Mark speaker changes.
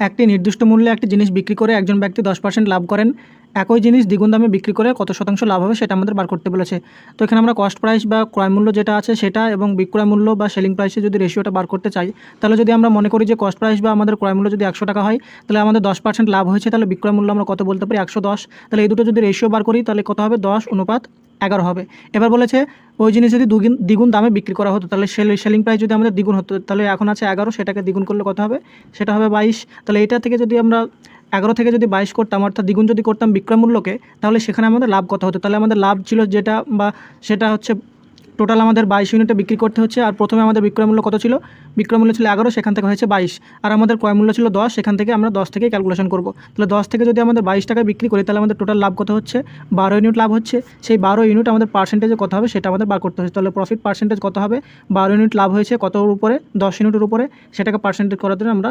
Speaker 1: একটি নির্দিষ্ট মূল্যে একটি জিনিস বিক্রি করে একজন ব্যক্তি 10% লাভ করেন, একই জিনিস দ্বিগুণ দামে বিক্রি করে কত শতাংশ লাভ হবে সেটা আমাদের বার করতে বলেছে। তো এখানে আমরা কস্ট প্রাইস বা ক্রয় মূল্য যেটা আছে সেটা এবং বিক্রয় মূল্য বা সেলিং প্রাইসে যদি রেশিওটা বার করতে চাই, তাহলে যদি আমরা মনে করি যে কস্ট প্রাইস বা আমাদের ক্রয় মূল্য যদি 100 টাকা হয়, তাহলে আমাদের 10% লাভ হয়েছে, তাহলে বিক্রয় মূল্য আমরা কত বলতে পারি 110। তাহলে এই দুটো যদি রেশিও বার করি তাহলে কত হবে 10:11 হবে। এবার বলেছে ওই জিনিস যদি দ্বিগুণ দামে বিক্রি করা হতো, তাহলে সেলিং প্রাইস যদি আমাদের দ্বিগুণ হতো, তাহলে এখন আছে 11, সেটাকে দ্বিগুণ করলে কত হবে, সেটা হবে 22। তাহলে এটা থেকে যদি আমরা 11 থেকে যদি 22 করতাম, অর্থাৎ দ্বিগুণ যদি করতাম বিক্রয় মূল্যকে, তাহলে সেখানে আমাদের লাভ কত হতো, তাহলে আমাদের লাভ ছিল যেটা বা সেটা হচ্ছে টোটাল আমাদের 22 ইউনিটে বিক্রি করতে হচ্ছে। আর প্রথমে আমাদের বিক্রয় মূল্য কত ছিল, বিক্রয় মূল্য ছিল 11, সেখান থেকে হয়েছে 22, আর আমাদের ক্রয় মূল্য ছিল 10, সেখান থেকে আমরা 10 থেকে ক্যালকুলেশন করব। তাহলে 10 থেকে যদি আমাদের 22 টাকায় বিক্রি করি, তাহলে আমাদের টোটাল লাভ কত হচ্ছে, 12 ইউনিট লাভ হচ্ছে। সেই 12 ইউনিট আমাদের পার্সেন্টেজে কত হবে সেটা আমাদের বার করতে হচ্ছে। তাহলে প্রফিট পার্সেন্টেজ কত হবে, 12 ইউনিট লাভ হয়েছে কতর উপরে, 10 ইউনিটের উপরে, সেটাকে পার্সেন্টেজ করার জন্য আমরা